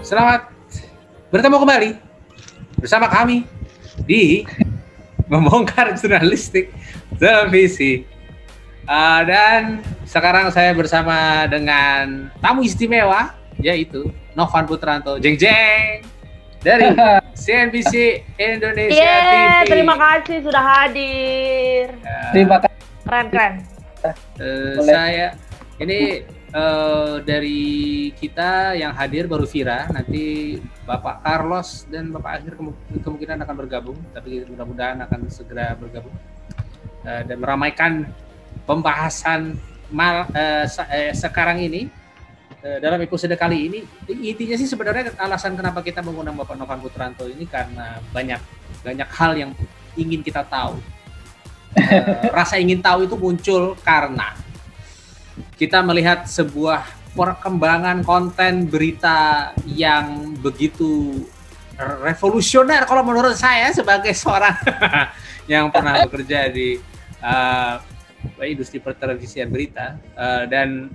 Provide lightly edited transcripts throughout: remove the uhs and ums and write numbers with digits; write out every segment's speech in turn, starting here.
Selamat bertemu kembali bersama kami di Membongkar Jurnalistik Televisi. Dan sekarang saya bersama dengan tamu istimewa, yaitu Novan Putranto, jeng jeng, dari CNBC Indonesia TV. Terima kasih sudah hadir. Terima kasih. Keren. Saya ini dari kita yang hadir baru Vira, nanti Bapak Carlos dan Bapak Akhir kemungkinan akan bergabung, tapi mudah-mudahan akan segera bergabung dan meramaikan pembahasan sekarang ini. Dalam episode kali ini, intinya sih sebenarnya alasan kenapa kita mengundang Bapak Novan Putranto ini karena banyak hal yang ingin kita tahu. Rasa ingin tahu itu muncul karena kita melihat sebuah perkembangan konten berita yang begitu revolusioner kalau menurut saya sebagai seorang yang pernah bekerja di industri pertelevisian berita, dan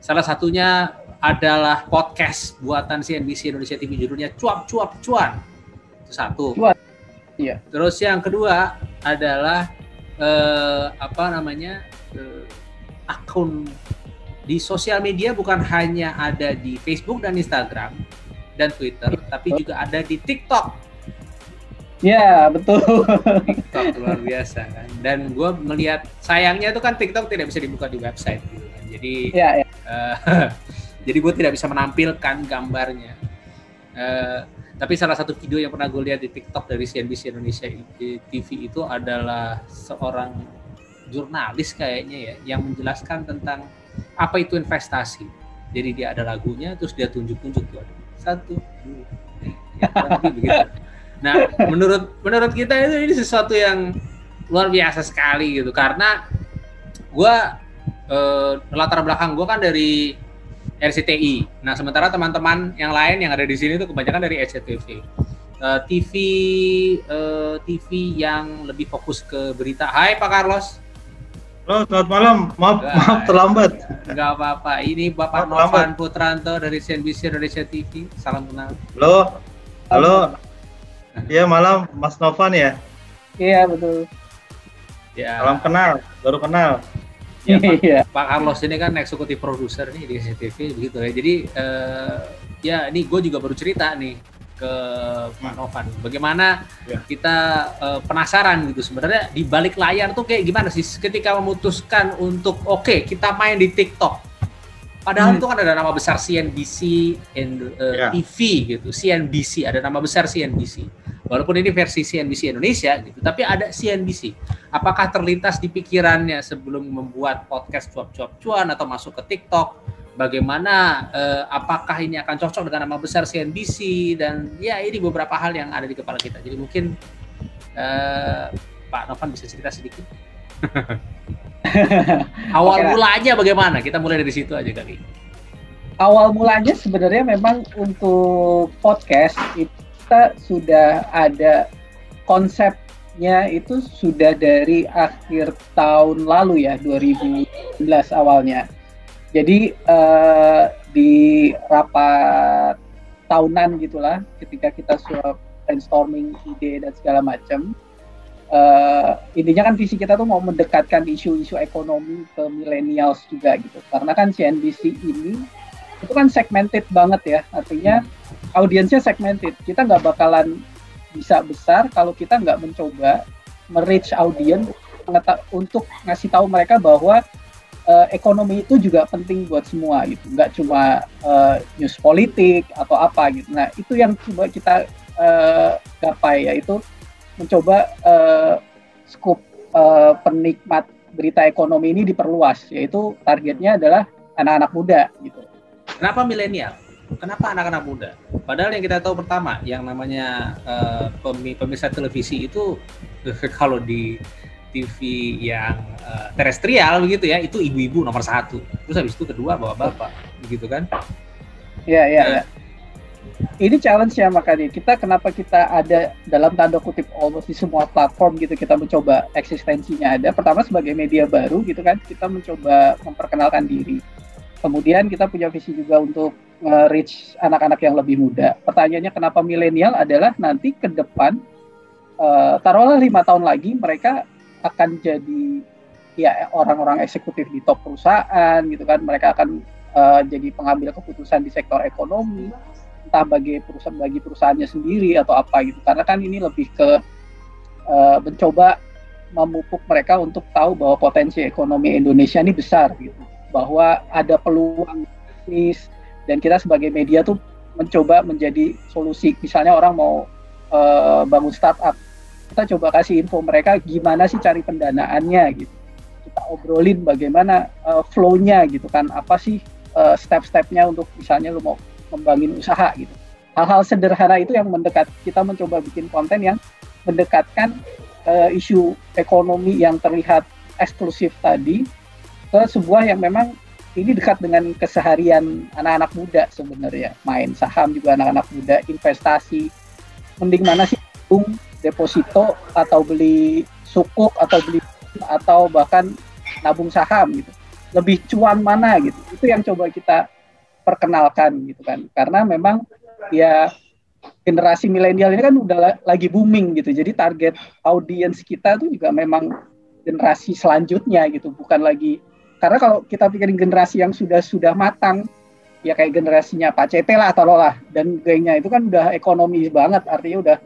salah satunya adalah podcast buatan CNBC Indonesia TV, judulnya Cuap Cuan. Itu satu. Iya. Terus yang kedua adalah akun di sosial media, bukan hanya ada di Facebook dan Instagram dan Twitter, tapi juga ada di TikTok. Ya, betul. TikTok luar biasa kan. Dan gue melihat sayangnya itu kan TikTok tidak bisa dibuka di website gitu kan. Jadi jadi gue tidak bisa menampilkan gambarnya. Tapi salah satu video yang pernah gue lihat di TikTok dari CNBC Indonesia TV itu adalah seorang jurnalis kayaknya ya, yang menjelaskan tentang apa itu investasi. Jadi dia ada lagunya, terus dia tunjuk-tunjuk tuh, 1, 2, ya, begitu. Nah, menurut kita ini sesuatu yang luar biasa sekali gitu, karena gue latar belakang gue kan dari RCTI. Nah, sementara teman-teman yang lain yang ada di sini tuh kebanyakan dari SCTV. TV yang lebih fokus ke berita. Hai Pak Carlos. Halo, selamat malam. Maaf terlambat. Enggak apa-apa. Ini Bapak Novan Putranto dari CNBC Indonesia TV. Salam kenal. Halo. Iya, malam Mas Novan ya? Iya, betul. Ya. Salam kenal, baru kenal. Ya, Pak Carlos ini kan eksekutif produser nih di SCTV begitu ya. Jadi ya ini gue juga baru cerita nih ke Pak Novan. Bagaimana kita penasaran gitu sebenarnya di balik layar tuh kayak gimana sih ketika memutuskan untuk kita main di TikTok. Padahal itu kan ada nama besar CNBC TV gitu. CNBC, ada nama besar CNBC. Walaupun ini versi CNBC Indonesia gitu, tapi ada CNBC. Apakah terlintas di pikirannya sebelum membuat podcast cuan atau masuk ke TikTok? Bagaimana apakah ini akan cocok dengan nama besar CNBC, dan ya ini beberapa hal yang ada di kepala kita. Jadi mungkin Pak Novan bisa cerita sedikit. Awal mulanya bagaimana? Kita mulai dari situ aja kali. Awal mulanya sebenarnya memang untuk podcast kita sudah ada konsepnya, itu sudah dari akhir tahun lalu ya, 2019 awalnya. Jadi di rapat tahunan gitulah, ketika kita sudah brainstorming ide dan segala macam, intinya kan visi kita tuh mau mendekatkan isu-isu ekonomi ke millennials juga gitu. Karena kan CNBC ini itu kan segmented banget ya, artinya audiensnya segmented. Kita nggak bakalan bisa besar kalau kita nggak mencoba merich audience untuk ngasih tahu mereka bahwa ekonomi itu juga penting buat semua gitu, nggak cuma news politik atau apa gitu. Nah, itu yang coba kita gapai, yaitu mencoba skup penikmat berita ekonomi ini diperluas, yaitu targetnya adalah anak-anak muda gitu. Kenapa milenial? Kenapa anak-anak muda? Padahal yang kita tahu pertama, yang namanya pemirsa televisi itu kalau di TV yang terestrial begitu ya, itu ibu-ibu nomor 1. Terus habis itu kedua bapak-bapak, begitu kan? Iya. Ini challenge ya, makanya kenapa kita ada dalam tanda kutip almost di semua platform gitu, kita mencoba eksistensinya ada. Pertama sebagai media baru gitu kan, kita mencoba memperkenalkan diri. Kemudian kita punya visi juga untuk nge-reach anak-anak yang lebih muda. Pertanyaannya kenapa milenial adalah nanti ke depan, taruhlah 5 tahun lagi mereka akan jadi ya orang-orang eksekutif di top perusahaan gitu kan. Mereka akan jadi pengambil keputusan di sektor ekonomi, entah bagi perusahaannya sendiri atau apa gitu. Karena kan ini lebih ke mencoba memupuk mereka untuk tahu bahwa potensi ekonomi Indonesia ini besar gitu, bahwa ada peluang bisnis, dan kita sebagai media tuh mencoba menjadi solusi. Misalnya orang mau bangun startup, kita coba kasih info mereka gimana sih cari pendanaannya gitu. Kita obrolin bagaimana flow-nya gitu kan, apa sih step-stepnya untuk misalnya lu mau membangun usaha gitu. Hal-hal sederhana itu yang kita mencoba bikin konten yang mendekatkan isu ekonomi yang terlihat eksklusif tadi ke sebuah yang memang ini dekat dengan keseharian anak-anak muda sebenarnya. Main saham juga anak-anak muda, investasi. Mending mana sih deposito atau beli sukuk atau bahkan nabung saham gitu. Lebih cuan mana gitu. Itu yang coba kita perkenalkan gitu kan. Karena memang ya generasi milenial ini kan udah lagi booming gitu. Jadi target audiens kita tuh juga memang generasi selanjutnya gitu, bukan lagi. Karena kalau kita pikirin generasi yang sudah matang, ya kayak generasinya Pak CT lah atau lah, dan gengnya itu kan udah ekonomi banget, artinya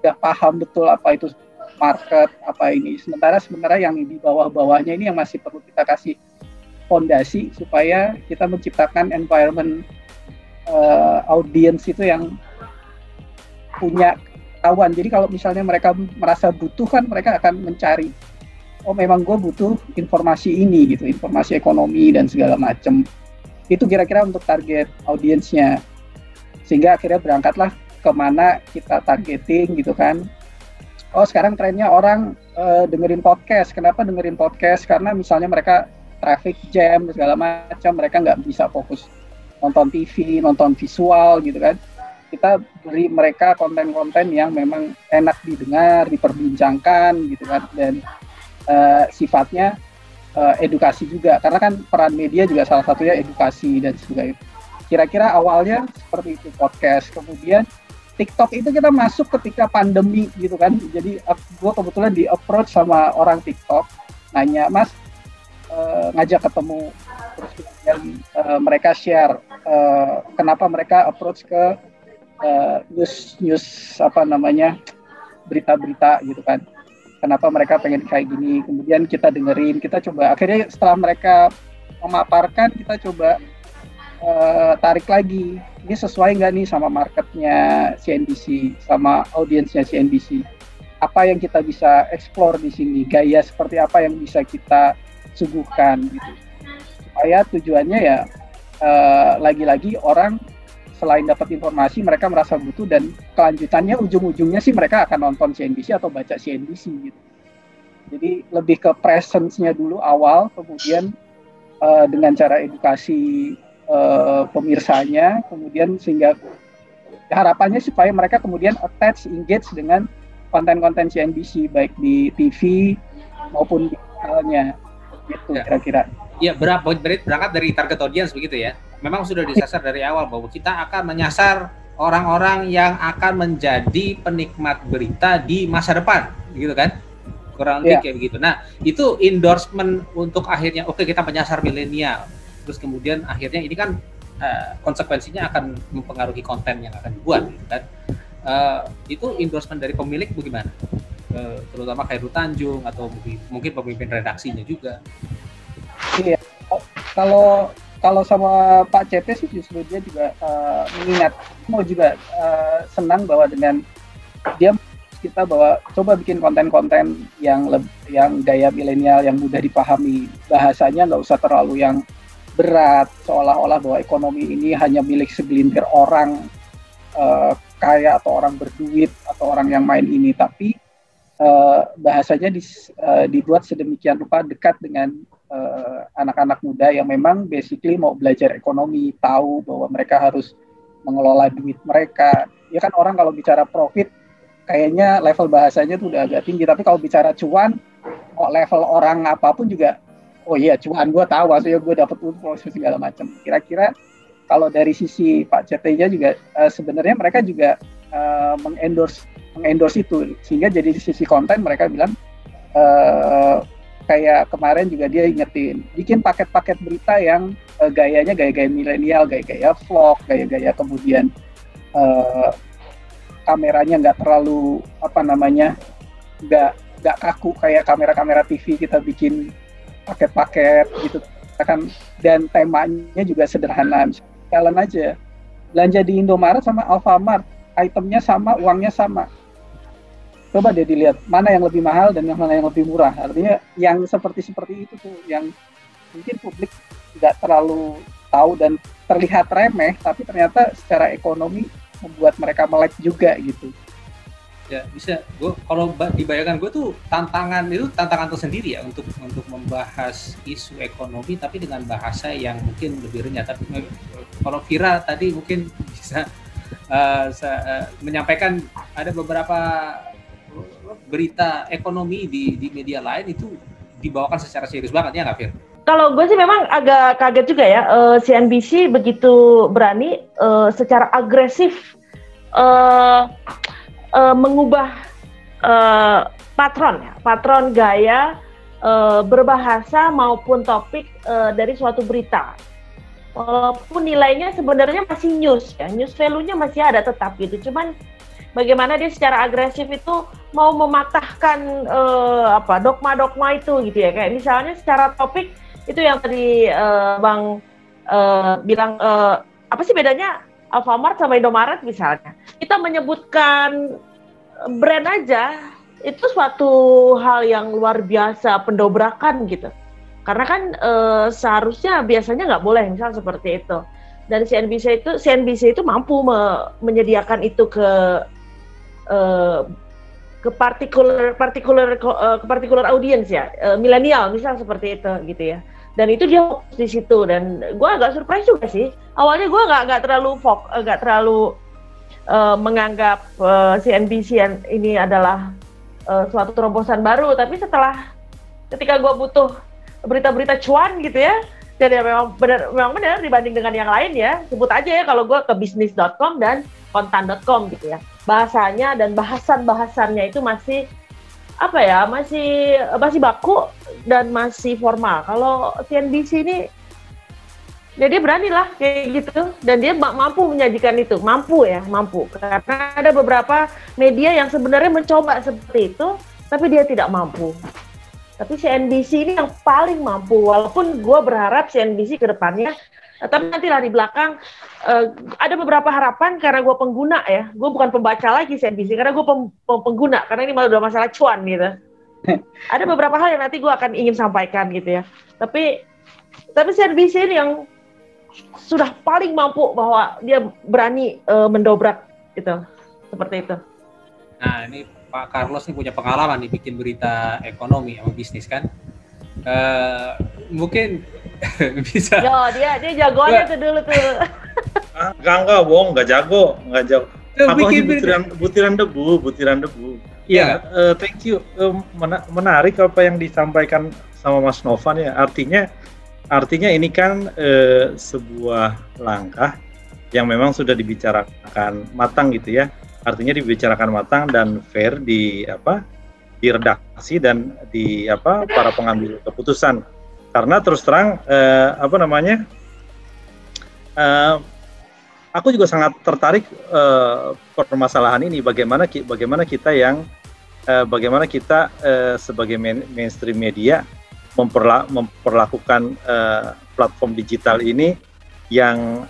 udah paham betul apa itu market, apa ini. Sementara yang di bawah-bawahnya ini yang masih perlu kita kasih fondasi supaya kita menciptakan environment audience itu yang punya tahuan. Jadi kalau misalnya mereka merasa butuh kan mereka akan mencari, oh memang gue butuh informasi ini gitu, informasi ekonomi dan segala macam. Itu kira-kira untuk target audiensnya. Sehingga akhirnya berangkatlah kemana kita targeting gitu kan. Oh sekarang trennya orang dengerin podcast. Kenapa dengerin podcast? Karena misalnya mereka traffic jam segala macam, mereka nggak bisa fokus nonton TV, nonton visual gitu kan. Kita beri mereka konten-konten yang memang enak didengar, diperbincangkan gitu kan, dan sifatnya edukasi juga, karena kan peran media juga salah satunya edukasi dan sebagainya. Kira-kira awalnya seperti itu podcast. Kemudian TikTok itu kita masuk ketika pandemi gitu kan, jadi gue kebetulan di approach sama orang TikTok, nanya Mas, ngajak ketemu, terus kemudian mereka share kenapa mereka approach ke news apa namanya, berita-berita gitu kan, kenapa mereka pengen kayak gini. Kemudian kita dengerin, kita coba, akhirnya setelah mereka memaparkan, kita coba tarik lagi, ini sesuai nggak nih sama marketnya CNBC, sama audiensnya CNBC, apa yang kita bisa explore di sini, gaya seperti apa yang bisa kita suguhkan gitu, supaya tujuannya ya lagi-lagi orang selain dapat informasi mereka merasa butuh, dan kelanjutannya ujung-ujungnya sih mereka akan nonton CNBC atau baca CNBC gitu. Jadi lebih ke presence-nya dulu awal, kemudian dengan cara edukasi pemirsanya, kemudian sehingga harapannya supaya mereka kemudian attach, engage dengan konten-konten CNBC baik di TV maupun di channelnya gitu ya. Kira-kira. Ya, berangkat dari target audience begitu ya. Memang sudah disasar dari awal bahwa kita akan menyasar orang-orang yang akan menjadi penikmat berita di masa depan, gitu kan? Kurang lebih kayak begitu. Nah, itu endorsement untuk akhirnya oke, kita menyasar milenial. Terus kemudian akhirnya ini kan konsekuensinya akan mempengaruhi konten yang akan dibuat, gitu kan? Itu endorsement dari pemilik bagaimana? Terutama Khairul Tanjung atau mungkin pemimpin redaksinya juga. Iya, kalau sama Pak CT sih justru dia juga mengingat, mau juga senang bahwa dengan dia kita bahwa coba bikin konten-konten yang gaya milenial, yang mudah dipahami, bahasanya nggak usah terlalu yang berat, seolah-olah bahwa ekonomi ini hanya milik segelintir orang kaya atau orang berduit atau orang yang main ini, tapi bahasanya dibuat sedemikian rupa dekat dengan anak-anak muda yang memang basically mau belajar ekonomi, tahu bahwa mereka harus mengelola duit mereka. Ya kan orang kalau bicara profit kayaknya level bahasanya tuh udah agak tinggi, tapi kalau bicara cuan, level orang apapun juga, oh iya cuan gue tahu, maksudnya gue dapet untung segala macam. Kira-kira kalau dari sisi Pak Ceteja juga sebenarnya mereka juga mengendorse itu, sehingga jadi di sisi konten mereka bilang kayak kemarin juga dia ingetin bikin paket-paket berita yang gayanya gaya-gaya milenial, gaya-gaya vlog, gaya-gaya kemudian kameranya nggak terlalu nggak kaku kayak kamera-kamera TV kita bikin paket-paket gitu kan, dan temanya juga sederhana. Jalan aja belanja di Indomaret sama Alfamart, itemnya sama, uangnya sama, coba deh dilihat mana yang lebih mahal dan mana yang lebih murah. Artinya yang seperti itu tuh yang mungkin publik tidak terlalu tahu dan terlihat remeh, tapi ternyata secara ekonomi membuat mereka melek juga gitu. Ya bisa, gue kalau dibayangkan gue tuh tantangan tersendiri ya untuk membahas isu ekonomi tapi dengan bahasa yang mungkin lebih renyah. Tapi kalau Vira tadi mungkin bisa menyampaikan ada beberapa berita ekonomi di media lain itu dibawakan secara serius banget, ya nggak, Fir? Kalau gue sih memang agak kaget juga ya, CNBC begitu berani secara agresif mengubah patron gaya berbahasa maupun topik dari suatu berita. Walaupun nilainya sebenarnya masih news value-nya masih ada tetap gitu. Cuman bagaimana dia secara agresif itu mau mematahkan dogma-dogma itu gitu ya. Kayak misalnya secara topik itu yang tadi Bang bilang apa sih bedanya Alfamart sama Indomaret misalnya. Kita menyebutkan brand aja itu suatu hal yang luar biasa, pendobrakan gitu. Karena kan seharusnya biasanya nggak boleh misal seperti itu. Dan CNBC itu mampu menyediakan itu ke particular audience ya, milenial misal seperti itu gitu ya. Dan itu dia fokus di situ, dan gue agak surprise juga sih. Awalnya gue nggak terlalu menganggap CNBC ini adalah suatu terobosan baru, tapi ketika gue butuh berita-berita cuan gitu ya, dan ya memang benar dibanding dengan yang lain ya, sebut aja ya kalau gue ke bisnis.com dan kontan.com gitu ya, bahasanya dan bahasannya itu masih masih baku dan masih formal. Kalau CNBC ini ya dia berani lah kayak gitu, dan dia mampu menyajikan itu, mampu karena ada beberapa media yang sebenarnya mencoba seperti itu tapi dia tidak mampu. Tapi CNBC ini yang paling mampu, walaupun gue berharap CNBC ke depannya, tapi nantilah di belakang ada beberapa harapan karena gue pengguna ya, gue bukan pembaca lagi CNBC karena gue pengguna, karena ini udah masalah cuan gitu. Ada beberapa hal yang nanti gue akan ingin sampaikan gitu ya, tapi CNBC ini yang sudah paling mampu bahwa dia berani mendobrak gitu, seperti itu. Nah ini Pak Carlos nih punya pengalaman nih bikin berita ekonomi sama bisnis kan, mungkin bisa. Yo, dia jagoannya tuh dulu tuh. Enggak, bohong, enggak jago. Aku hanya butiran debu. Iya. Thank you. Menarik apa yang disampaikan sama Mas Novan ya. Artinya ini kan sebuah langkah yang memang sudah dibicarakan matang gitu ya. Artinya dibicarakan matang dan fair di redaksi dan di para pengambil keputusan. Karena terus terang aku juga sangat tertarik permasalahan ini, bagaimana kita sebagai mainstream media memperlakukan platform digital ini yang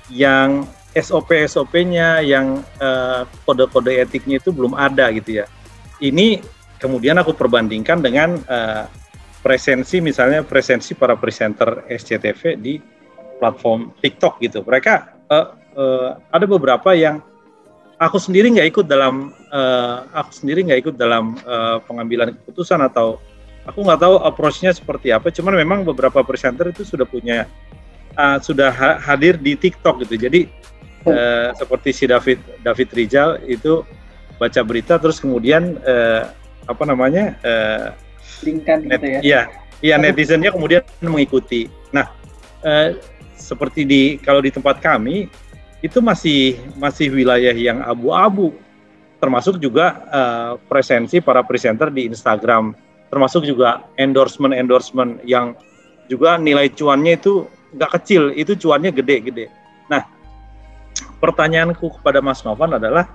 yang SOP-nya, yang kode-kode etiknya itu belum ada gitu ya. Ini kemudian aku perbandingkan dengan presensi para presenter SCTV di platform TikTok gitu. Mereka ada beberapa yang aku sendiri nggak ikut dalam pengambilan keputusan, atau aku nggak tahu approach-nya seperti apa. Cuman memang beberapa presenter itu sudah hadir di TikTok gitu. Jadi seperti si David Rizal itu baca berita terus kemudian lingkan gitu ya. Iya, netizennya kemudian mengikuti. Nah, seperti kalau di tempat kami itu masih wilayah yang abu-abu, termasuk juga presensi para presenter di Instagram, termasuk juga endorsement yang juga nilai cuannya itu nggak kecil, itu cuannya gede-gede. Nah, pertanyaanku kepada Mas Novan adalah,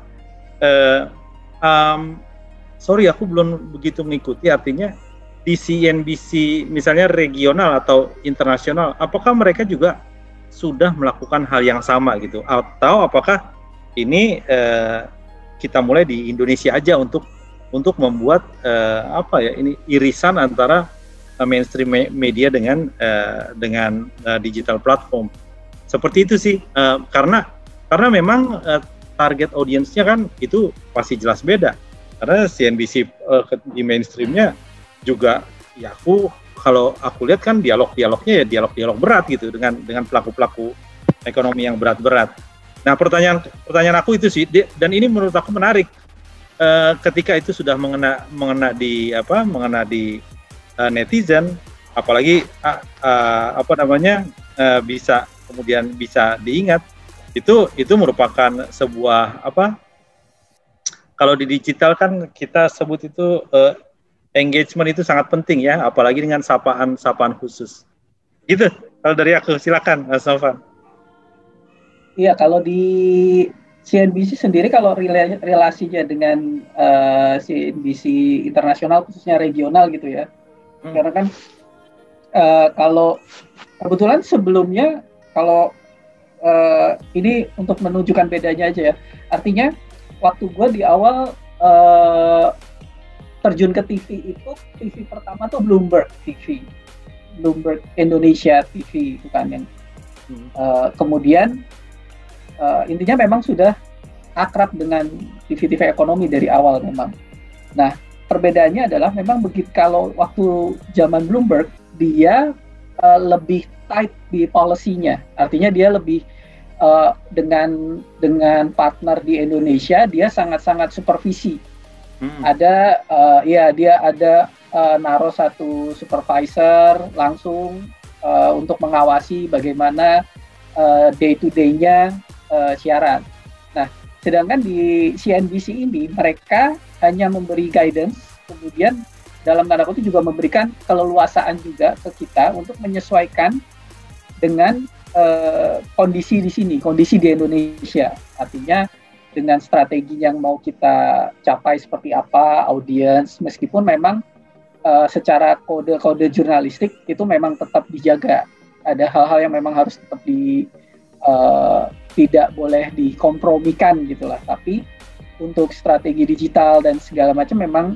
sorry aku belum begitu mengikuti, artinya di CNBC misalnya regional atau internasional, apakah mereka juga sudah melakukan hal yang sama gitu, atau apakah ini kita mulai di Indonesia aja untuk membuat ini irisan antara mainstream media dengan digital platform, seperti itu sih, karena memang target audiensnya kan itu pasti jelas beda, karena CNBC di mainstreamnya juga ya kalau aku lihat kan dialognya ya dialog berat gitu dengan pelaku ekonomi yang berat. Nah, pertanyaan aku itu sih, dan ini menurut aku menarik, ketika itu sudah mengena di netizen, apalagi bisa kemudian bisa diingat, itu merupakan sebuah kalau di digital kan kita sebut itu engagement itu sangat penting ya, apalagi dengan sapaan khusus. Gitu. Kalau dari aku, silakan Mas Novan. Iya, kalau di CNBC sendiri kalau relasinya dengan CNBC internasional khususnya regional gitu ya. Karena kan kalau kebetulan sebelumnya kalau ini untuk menunjukkan bedanya aja ya. Artinya waktu gue di awal terjun ke TV itu, TV pertama tuh Bloomberg Indonesia TV, itu kan yang kemudian intinya memang sudah akrab dengan TV ekonomi dari awal memang. Nah, perbedaannya adalah memang begitu kalau waktu zaman Bloomberg dia lebih tight di policy-nya, artinya dia lebih dengan partner di Indonesia dia sangat supervisi. Ada dia ada naruh satu supervisor langsung untuk mengawasi bagaimana day to day-nya siaran. Nah, sedangkan di CNBC ini mereka hanya memberi guidance, kemudian dalam tanda kutip juga memberikan keleluasaan juga ke kita untuk menyesuaikan dengan kondisi di sini, kondisi di Indonesia. Artinya dengan strategi yang mau kita capai seperti apa, audiens, meskipun memang secara kode jurnalistik itu memang tetap dijaga. Ada hal-hal yang memang harus tetap tidak boleh dikompromikan gitulah. Tapi untuk strategi digital dan segala macam memang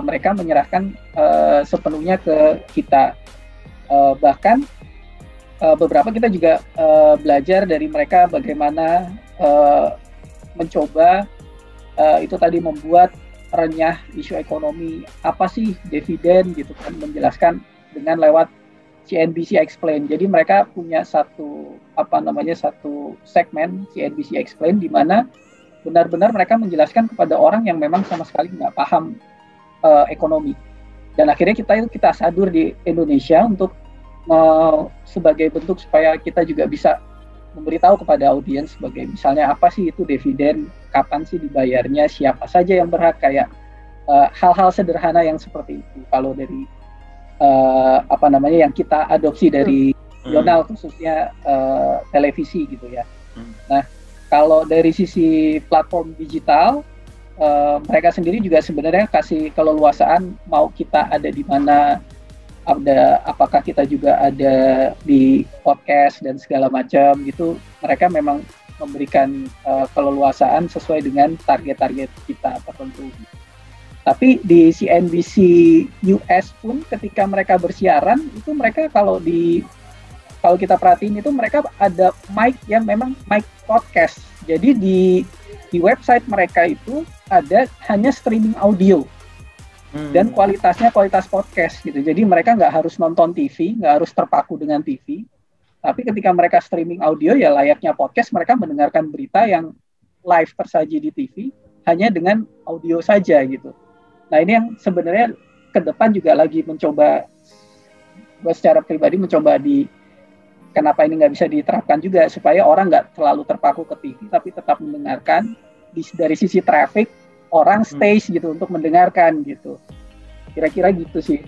mereka menyerahkan sepenuhnya ke kita. Bahkan beberapa kita juga belajar dari mereka bagaimana mencoba itu tadi membuat renyah isu ekonomi, apa sih dividen gitu kan, menjelaskan dengan lewat CNBC Explain. Jadi mereka punya satu segmen CNBC Explain di mana benar-benar mereka menjelaskan kepada orang yang memang sama sekali nggak paham ekonomi. Dan akhirnya kita sadur di Indonesia untuk sebagai bentuk supaya kita juga bisa memberitahu kepada audiens sebagai misalnya apa sih itu dividen, kapan sih dibayarnya, siapa saja yang berhak, kayak hal-hal sederhana yang seperti itu. Kalau dari yang kita adopsi dari jurnal khususnya televisi gitu ya. Nah, kalau dari sisi platform digital mereka sendiri juga sebenarnya kasih keleluasaan mau kita ada di mana, apakah kita juga ada di podcast dan segala macam gitu. Mereka memang memberikan keleluasaan sesuai dengan target-target kita tertentu. Tapi di CNBC US pun ketika mereka bersiaran itu mereka kalau kita perhatiin itu mereka ada mic yang memang mic podcast. Jadi di website mereka itu ada hanya streaming audio. Dan kualitasnya kualitas podcast gitu. Jadi mereka nggak harus nonton TV, nggak harus terpaku dengan TV. Tapi ketika mereka streaming audio ya layaknya podcast, mereka mendengarkan berita yang live tersaji di TV hanya dengan audio saja gitu. Nah ini yang sebenarnya ke depan juga lagi mencoba, gue secara pribadi mencoba kenapa ini nggak bisa diterapkan juga supaya orang nggak terlalu terpaku ke TV tapi tetap mendengarkan dari sisi traffic orang stays gitu untuk mendengarkan gitu. Kira-kira gitu sih.